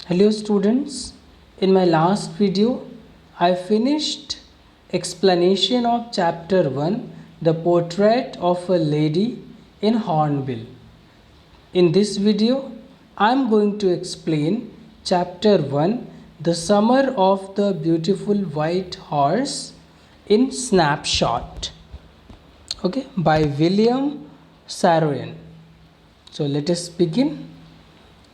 Hello students, in my last video I finished explanation of chapter 1, the portrait of a lady in Hornbill. In this video I am going to explain chapter 1, the summer of the beautiful white horse in snapshot, okay, by William Saroyan. So let us begin.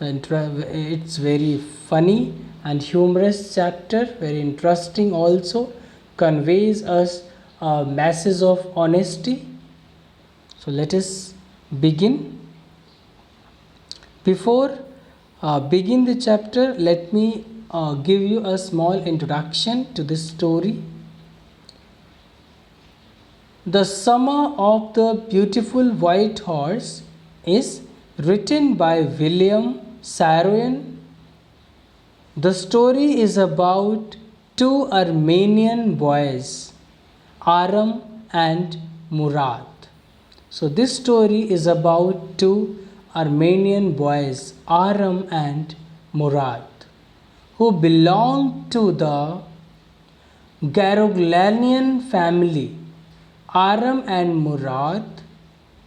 It's very funny and humorous chapter, very interesting also, conveys us a message of honesty. So let us begin. Before begin the chapter, let me give you a small introduction to this story. The Summer of the Beautiful White Horse is written by William Saroyan. The story is about two Armenian boys, Aram and Murad. So this story is about two Armenian boys, Aram and Murad, who belong to the Garoglanian family. Aram and Murad,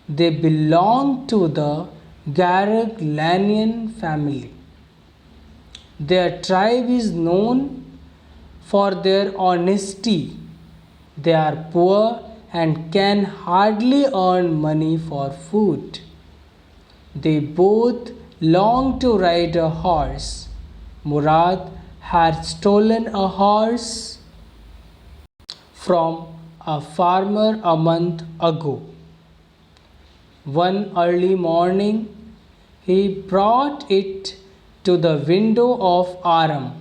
they belong to the Garoglanian family. Their tribe is known for their honesty. They are poor and can hardly earn money for food. They both long to ride a horse. Murad had stolen a horse from a farmer a month ago. One early morning, he brought it to the window of Aram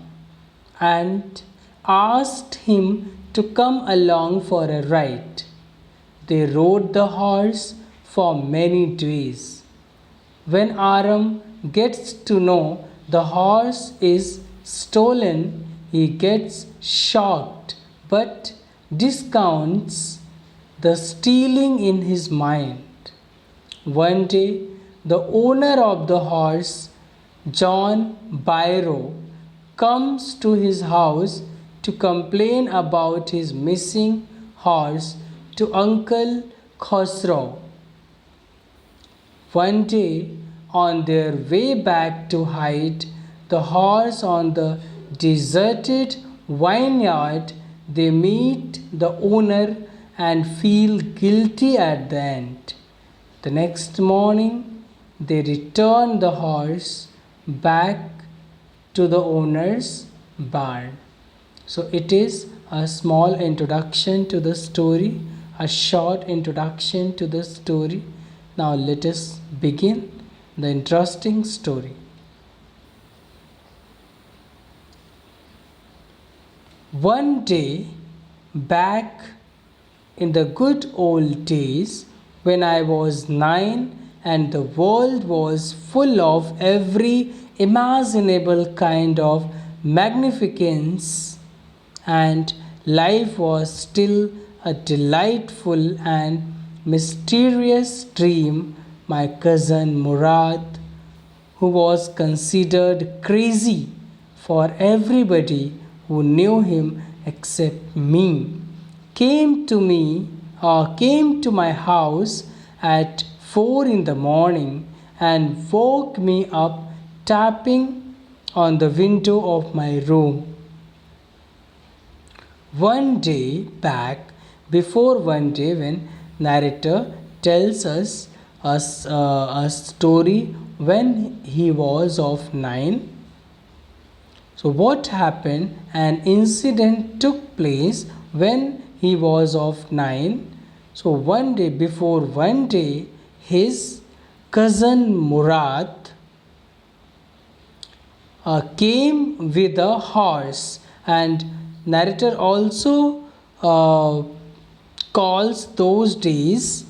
and asked him to come along for a ride. They rode the horse for many days. When Aram gets to know the horse is stolen, he gets shocked but discounts the stealing in his mind. One day, the owner of the horse, John Byro, comes to his house to complain about his missing horse to Uncle Khosrow. One day, on their way back to hide the horse on the deserted vineyard, they meet the owner and feel guilty at the end. The next morning, they return the horse back to the owner's barn. So it is a small introduction to the story, a short introduction to the story. Now let us begin the interesting story. One day, back in the good old days, when I was 9 and the world was full of every imaginable kind of magnificence, and life was still a delightful and mysterious dream, my cousin Murad, who was considered crazy for everybody who knew him except me, came to my house at 4 in the morning and woke me up tapping on the window of my room. One day back, before one day, when narrator tells us a story when he was of 9. So what happened? An incident took place when he was of 9. So one day, before one day, his cousin Murad came with a horse, and narrator also calls those days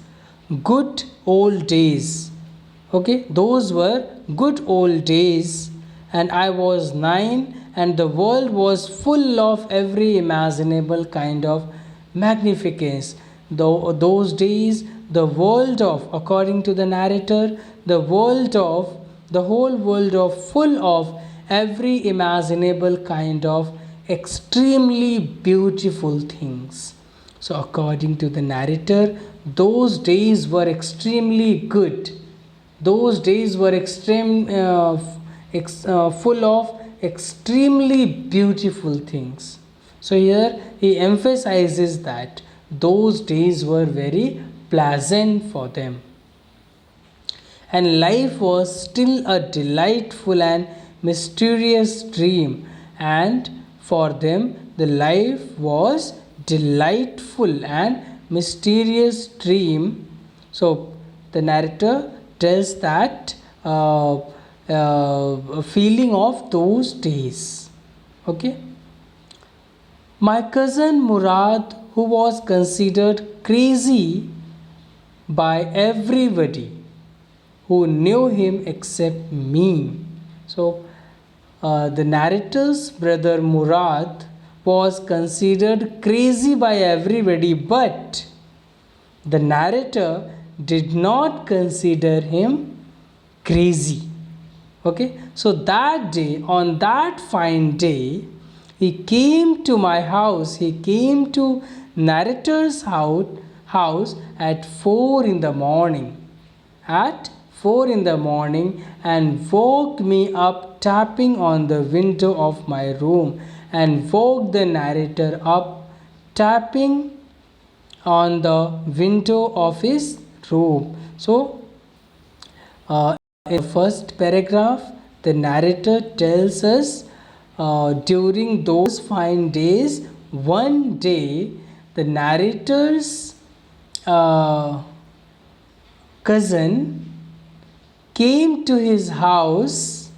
good old days. Okay, those were good old days, and I was 9 and the world was full of every imaginable kind of magnificence. Those days, the world of, according to the narrator, the whole world of full of every imaginable kind of extremely beautiful things. So, according to the narrator, those days were extremely good. Those days were full of extremely beautiful things. So, here he emphasizes that those days were very pleasant for them, and life was still a delightful and mysterious dream. And for them, the life was delightful and mysterious dream. So the narrator tells that feeling of those days. Okay. My cousin Murad, who was considered crazy by everybody who knew him except me. So, the narrator's brother Murad was considered crazy by everybody, but the narrator did not consider him crazy. Okay, so that day, on that fine day, he came to my house. He came to narrator's house at 4 in the morning. At 4 in the morning, and woke me up, tapping on the window of my room, and woke the narrator up, tapping on the window of his room. So, in the first paragraph, the narrator tells us during those fine days, one day the narrator's cousin came to his house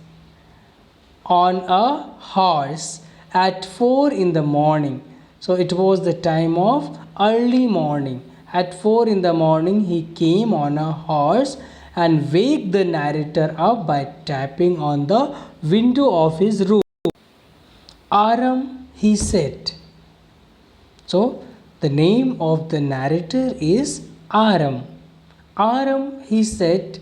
on a horse at 4 in the morning. So it was the time of early morning. At 4 in the morning, he came on a horse and waked the narrator up by tapping on the window of his room. Aram, he said. So the name of the narrator is Aram. Aram, he said.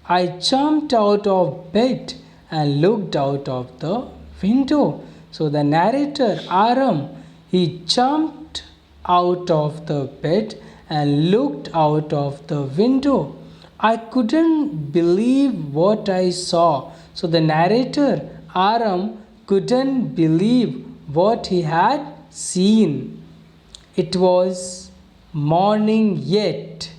I jumped out of bed and looked out of the window. So the narrator, Aram, he jumped out of the bed and looked out of the window. I couldn't believe what I saw. So the narrator, Aram, couldn't believe what he had seen. It was morning yet.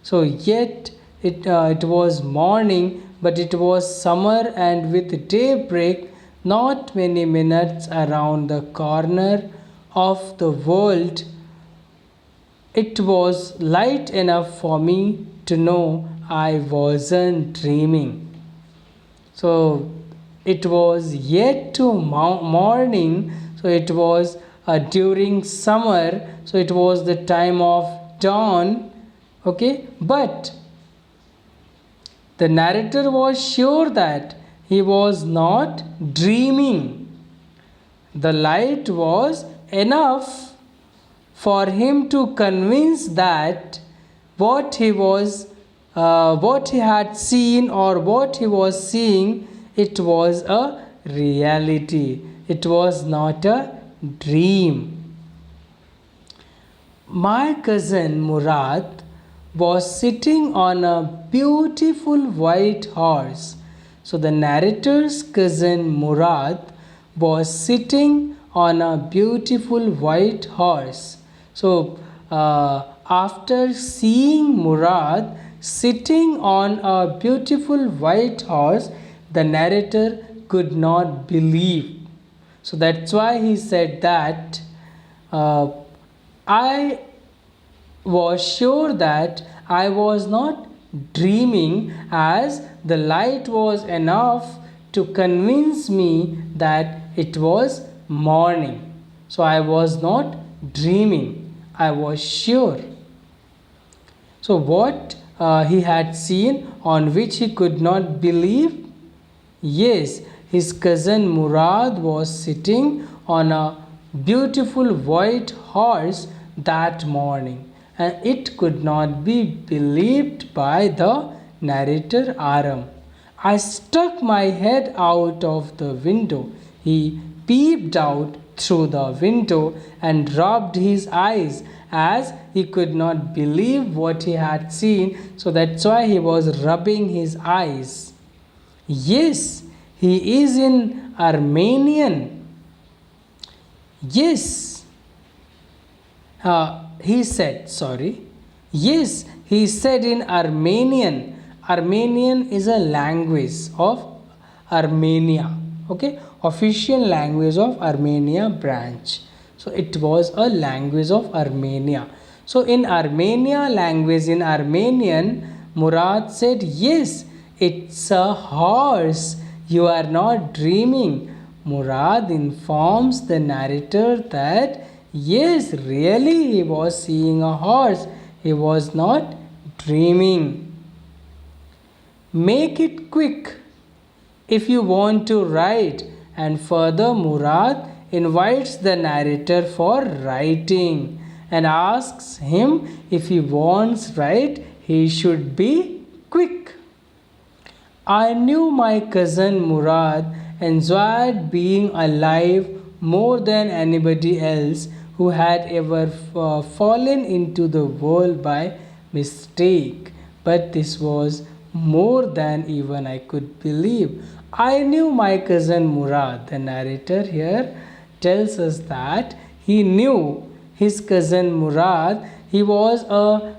So yet it was morning, but it was summer, and with daybreak, not many minutes around the corner of the world, it was light enough for me to know I wasn't dreaming. So it was yet to morning, so it was during summer, so it was the time of dawn. Okay, but the narrator was sure that he was not dreaming. The light was enough for him to convince that what he had seen or what he was seeing, it was a reality. It was not a dream. My cousin Murad was sitting on a beautiful white horse. So the narrator's cousin Murad was sitting on a beautiful white horse. So after seeing Murad sitting on a beautiful white horse, the narrator could not believe. So that's why he said that I was sure that I was not dreaming, as the light was enough to convince me that it was morning. So I was not dreaming, I was sure. So what he had seen on which he could not believe? Yes, his cousin Murad was sitting on a beautiful white horse that morning, and it could not be believed by the narrator Aram. I stuck my head out of the window. He peeped out through the window and rubbed his eyes as he could not believe what he had seen. So that's why he was rubbing his eyes. Yes, he is in Armenian. Yes, he said, sorry. Yes, he said in Armenian. Armenian is a language of Armenia. Okay, official language of Armenia branch. So it was a language of Armenia. So in Armenia language, in Armenian, Murad said, yes, it's a horse. You are not dreaming. Murad informs the narrator that yes, really he was seeing a horse. He was not dreaming. Make it quick if you want to write. And further, Murad invites the narrator for writing and asks him if he wants write, he should be quick. I knew my cousin Murad enjoyed being alive more than anybody else who had ever fallen into the world by mistake. But this was more than even I could believe. I knew my cousin Murad. The narrator here tells us that he knew his cousin Murad. He was a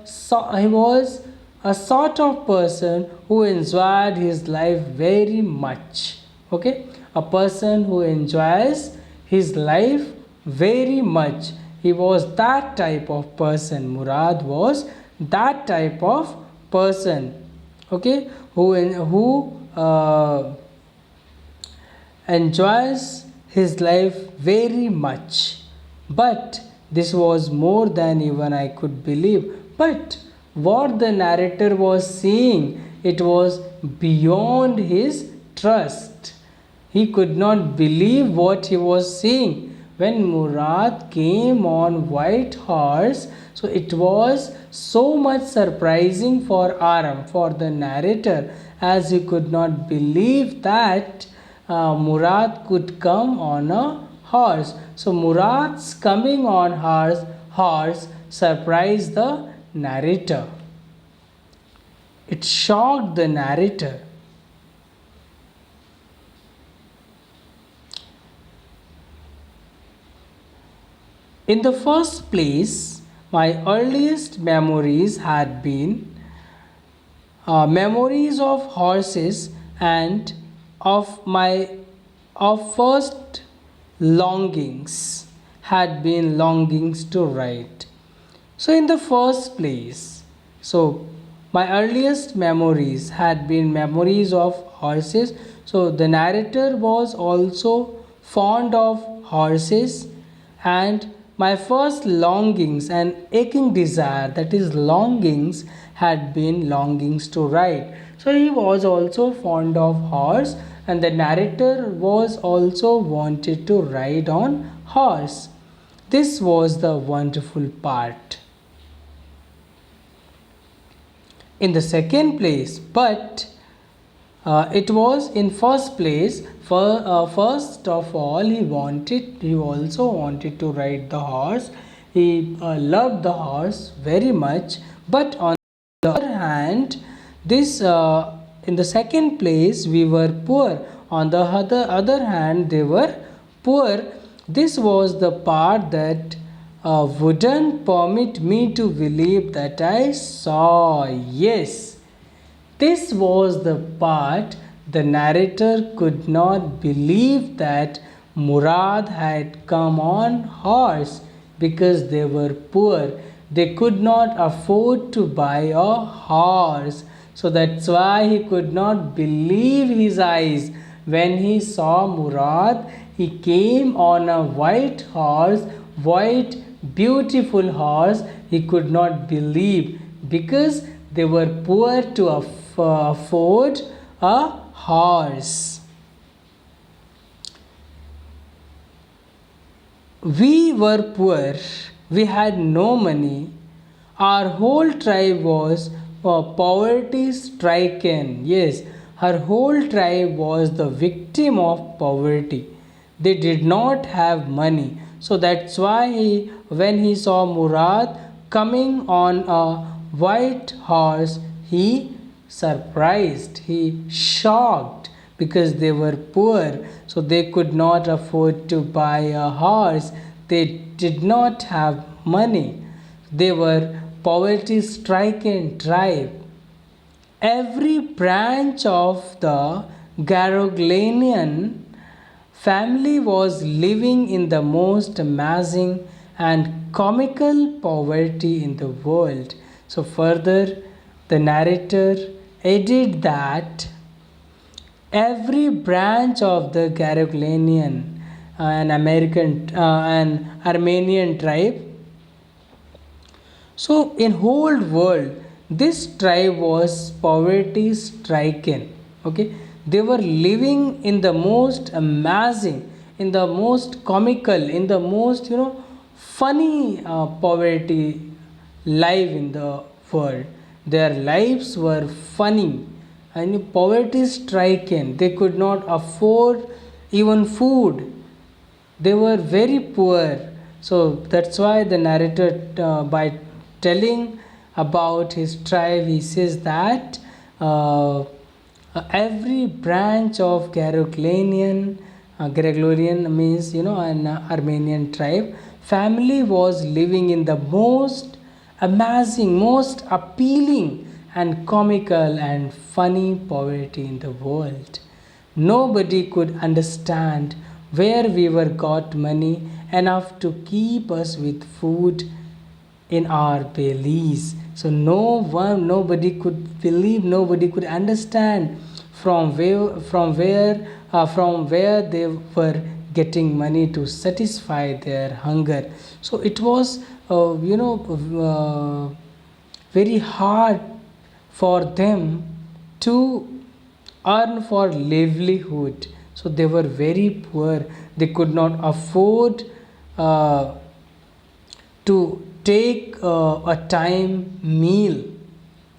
sort of person who enjoyed his life very much. Okay, a person who enjoys his life very much. He was that type of person. Murad was that type of person. Okay, who enjoys his life very much. But this was more than even I could believe. But what the narrator was saying, it was beyond his trust. He could not believe what he was seeing. When Murad came on white horse, so it was so much surprising for Aram, for the narrator, as he could not believe that Murad could come on a horse. So Murad's coming on horse surprised the narrator. It shocked the narrator. In the first place, my earliest memories had been memories of horses and of first longings had been longings to write. So in the first place, so my earliest memories had been memories of horses. So the narrator was also fond of horses, and my first longings and aching desire, that is longings, had been longings to ride. So he was also fond of horse, and the narrator was also wanted to ride on horse. This was the wonderful part. In the second place, but it was in first place. First of all, he also wanted to ride the horse. He loved the horse very much. But on the other hand, this in the second place we were poor. On the other hand, they were poor. This was the part that wouldn't permit me to believe that I saw. Yes, this was the part the narrator could not believe that Murad had come on horse because they were poor. They could not afford to buy a horse. So that's why he could not believe his eyes. When he saw Murad, he came on a white horse, white, beautiful horse. He could not believe because they were poor to afford a horse. We were poor. We had no money. Our whole tribe was poverty stricken. Yes, her whole tribe was the victim of poverty. They did not have money. So that's why when he saw Murad coming on a white horse, he surprised, he shocked because they were poor, so they could not afford to buy a horse. They did not have money. They were poverty stricken tribe. Every branch of the Garoglanian family was living in the most amazing and comical poverty in the world. So, further, the narrator added that every branch of the Garoglanian, an Armenian tribe, so in whole world, this tribe was poverty stricken. Okay, they were living in the most amazing, in the most comical, in the most funny poverty life in the world. Their lives were funny and poverty stricken. They could not afford even food. They were very poor. So that's why the narrator, by telling about his tribe, he says that every branch of Garoglanian means an Armenian tribe family was living in the most amazing, most appealing and comical and funny poverty in the world. Nobody could understand where we were got money enough to keep us with food in our bellies. So nobody could believe, nobody could understand from where they were getting money to satisfy their hunger. So it was very hard for them to earn for livelihood. So they were very poor. They could not afford to take a time meal.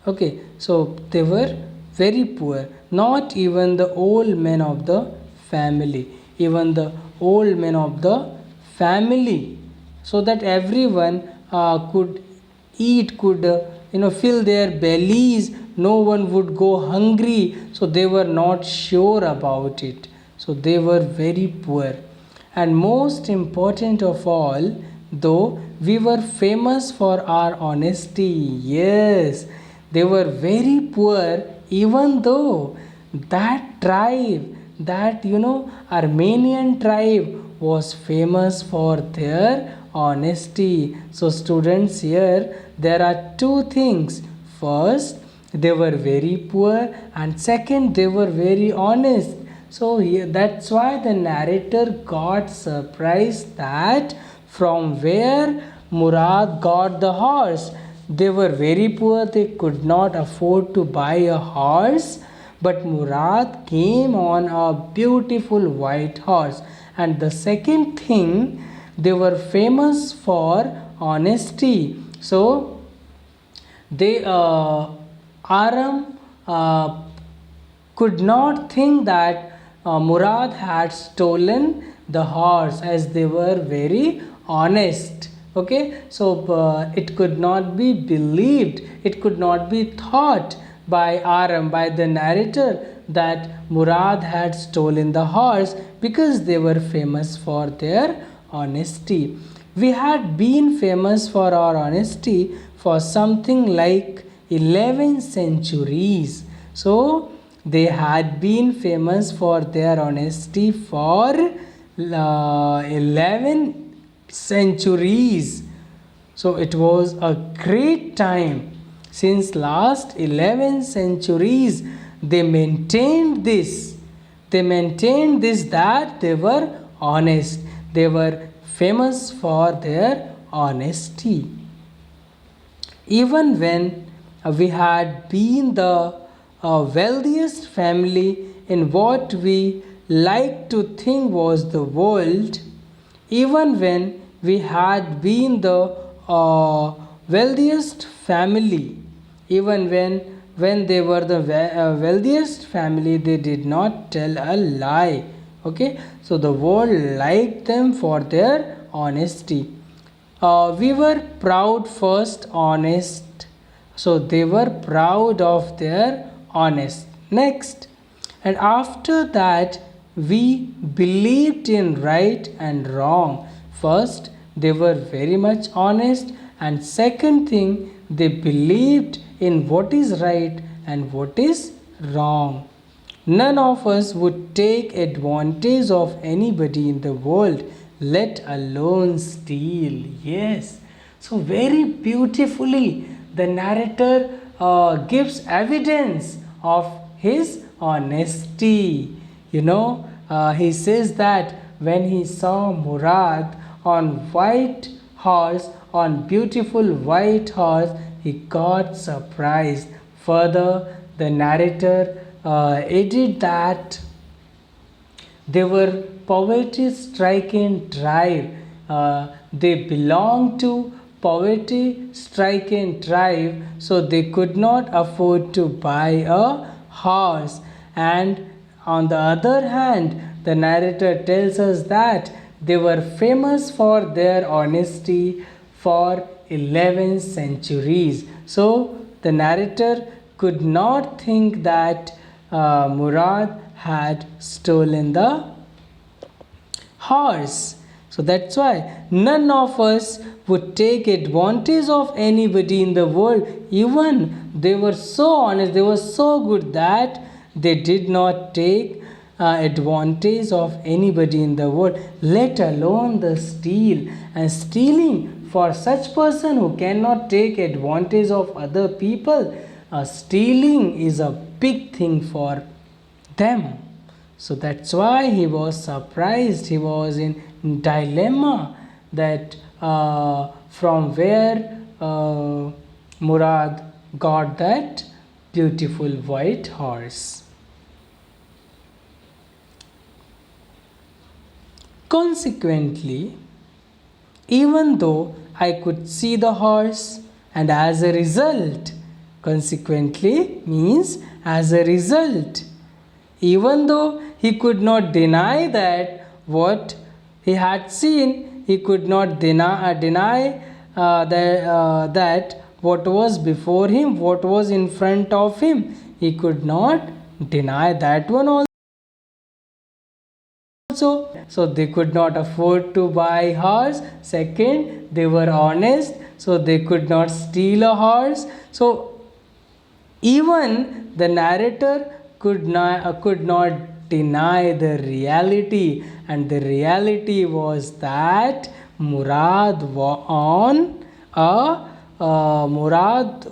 Okay, so they were very poor. Not even the old men of the family, even the old men of the family, so that everyone could eat, could fill their bellies. No one would go hungry, so they were not sure about it. So they were very poor. And most important of all, though, we were famous for our honesty. Yes, they were very poor, even though that tribe, that Armenian tribe was famous for their honesty. So students, here there are two things. First, they were very poor, and second, they were very honest. So here, that's why the narrator got surprised that from where Murad got the horse. They were very poor, they could not afford to buy a horse, but Murad came on a beautiful white horse. And the second thing, they were famous for honesty. So they Aram could not think that Murad had stolen the horse, as they were very honest. Okay, so it could not be believed, it could not be thought by Aram, by the narrator, that Murad had stolen the horse, because they were famous for their honesty. We had been famous for our honesty for something like 11 centuries. So they had been famous for their honesty for 11 centuries. So it was a great time. Since last 11 centuries, they maintained this. They maintained this, that they were honest. They were famous for their honesty. Even when we had been the wealthiest family in what we like to think was the world, even when we had been the wealthiest family, even when when they were the wealthiest family, they did not tell a lie. Okay, so the world liked them for their honesty. We were proud first, honest. So they were proud of their honest. Next, and after that, we believed in right and wrong. First, they were very much honest, and second thing, they believed in what is right and what is wrong. None of us would take advantage of anybody in the world, let alone steal. Yes. So, very beautifully, the narrator gives evidence of his honesty. He says that when he saw Murad on white horse, on beautiful white horse, he got surprised. Further, the narrator added that they were poverty stricken tribe. They belonged to poverty stricken tribe, so they could not afford to buy a horse. And on the other hand, the narrator tells us that they were famous for their honesty for 11 centuries. So the narrator could not think that Murad had stolen the horse. So that's why none of us would take advantage of anybody in the world. Even they were so honest, they were so good that they did not take advantage of anybody in the world, let alone the steal. And stealing, for such person who cannot take advantage of other people, stealing is a big thing for them. So that's why he was surprised, he was in dilemma that from where Murad got that beautiful white horse. Consequently, even though I could see the horse, and as a result, consequently means as a result, even though he could not deny that what he had seen, he could not deny that what was before him, what was in front of him, he could not deny that one also. So they could not afford to buy horse. Second, they were honest, so they could not steal a horse. So even the narrator could not deny the reality, and the reality was that Murad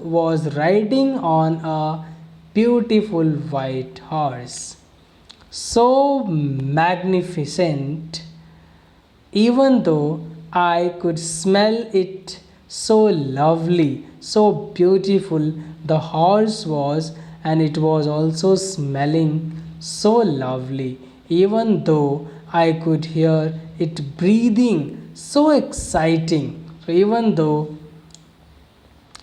was riding on a beautiful white horse, so magnificent, even though I could smell it, so lovely, so beautiful the horse was, and it was also smelling so lovely, even though I could hear it breathing, so exciting. So even though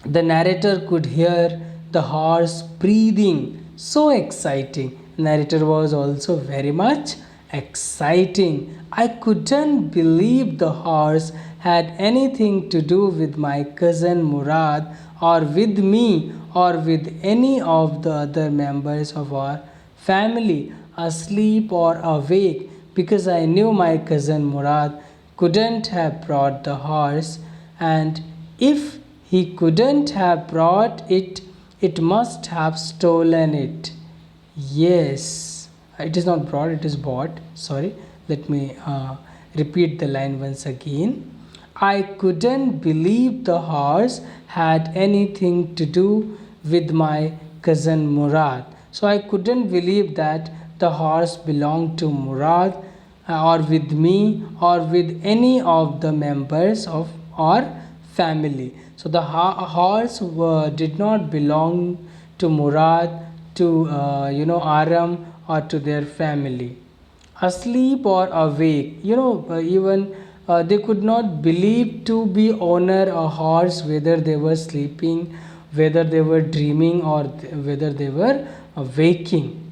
the narrator could hear the horse breathing, so exciting, narrator was also very much exciting. I couldn't believe the horse had anything to do with my cousin Murad, or with me, or with any of the other members of our family, asleep or awake, because I knew my cousin Murad couldn't have brought the horse, and if he couldn't have brought it, it must have stolen it. Yes, it is not brought, it is bought. Sorry, let me repeat the line once again. I couldn't believe the horse had anything to do with my cousin Murad. So I couldn't believe that the horse belonged to Murad, or with me, or with any of the members of our family. So the horse did not belong to Murad, to Aram, or to their family. Asleep or awake, even they could not believe to be honor a horse, whether they were sleeping whether they were dreaming or whether they were waking.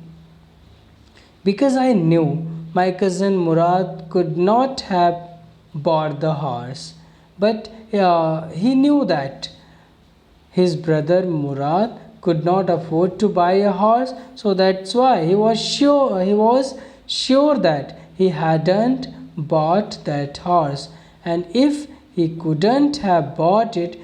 Because I knew my cousin Murad could not have bought the horse, but he knew that his brother Murad could not afford to buy a horse, so that's why he was sure that he hadn't bought that horse, and if he couldn't have bought it,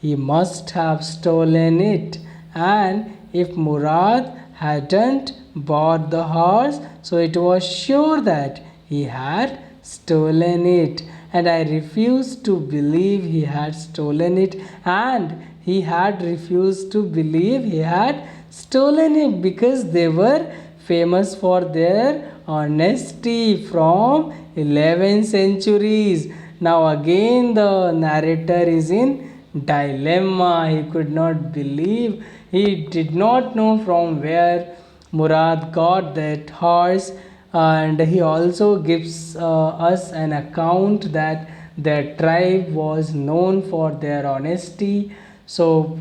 he must have stolen it. And if Murad hadn't bought the horse, so it was sure that he had stolen it. And I refused to believe he had stolen it, and he had refused to believe he had stolen it, because they were famous for their honesty from 11 centuries. Now again the narrator is in dilemma. He could not believe, he did not know from where Murad got that horse, and he also gives us an account that their tribe was known for their honesty. So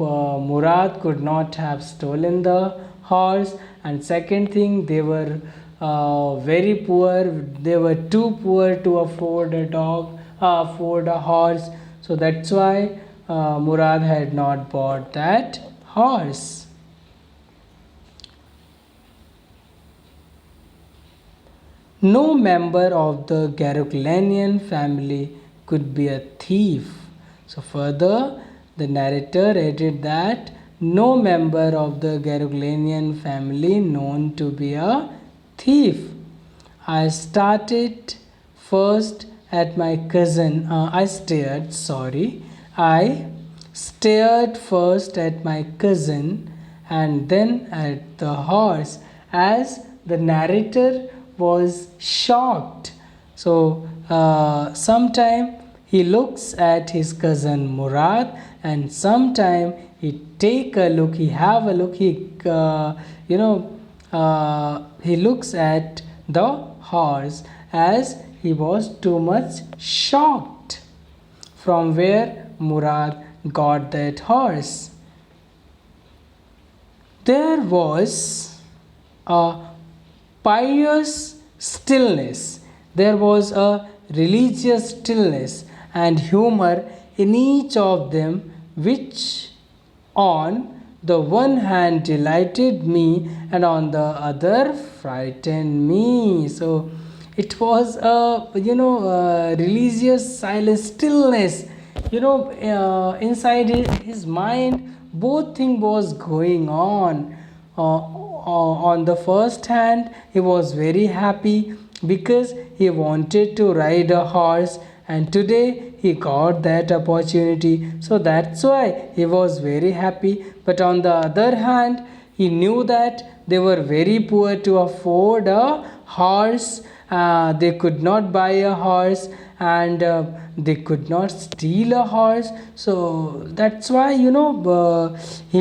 Murad could not have stolen the horse, and second thing, they were very poor. They were too poor to afford afford a horse. So that's why Murad had not bought that horse. No member of the Garoclanian family could be a thief. So further, the narrator added that no member of the Garoclanian family known to be a thief. I started first at my cousin. I stared first at my cousin and then at the horse, as the narrator was shocked. So sometime he looks at his cousin Murad, and sometime he take a look, he have a look, he looks at the horse, as he was too much shocked from where Murad got that horse. There was a pious stillness, there was a religious stillness and humor in each of them, which on the one hand delighted me and on the other frightened me. So it was a religious silence, stillness, inside his mind. Both thing was going on the first hand, he was very happy because he wanted to ride a horse, and today he got that opportunity, so that's why he was very happy. But on the other hand, he knew that they were very poor to afford a horse. They could not buy a horse, and they could not steal a horse. So that's why he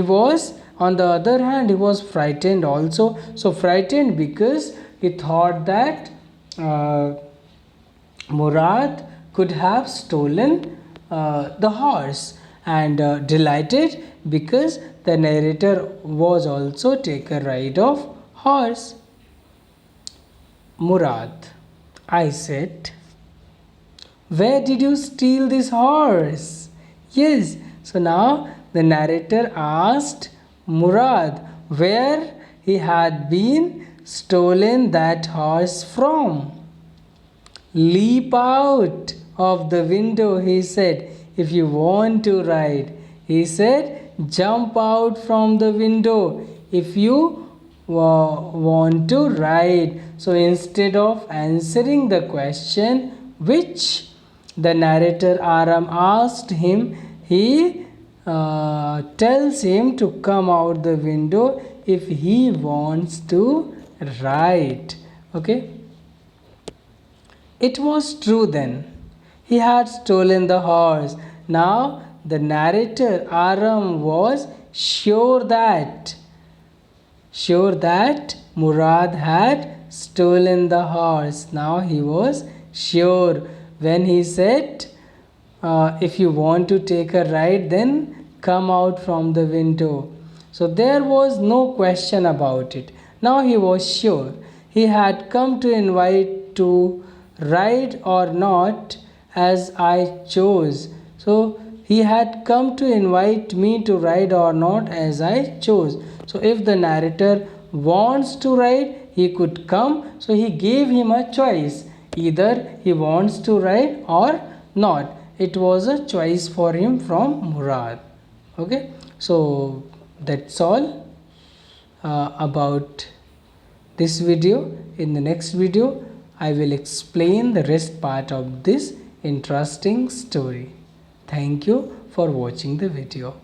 was, on the other hand, he was frightened also. So frightened because he thought that Murad could have stolen the horse, and delighted because the narrator was also take a ride of horse. Murad, I said, where did you steal this horse? Yes, so now the narrator asked Murad where he had been stolen that horse from. Leap out of the window, he said, if you want to ride. He said, jump out from the window if you want to ride. So instead of answering the question which the narrator Aram asked him, he tells him to come out the window if he wants to ride. Okay. It was true then. He had stolen the horse. Now the narrator Aram was sure that Murad had stolen the horse. Now he was sure when he said, if you want to take a ride, then come out from the window. So there was no question about it. Now he was sure. He had come to invite to ride or not as I chose. So he had come to invite me to ride or not as I chose. So if the narrator wants to ride, he could come. So he gave him a choice. Either he wants to ride or not. It was a choice for him from Murad. Okay, so that's all about this video. In the next video, I will explain the rest part of this interesting story. Thank you for watching the video.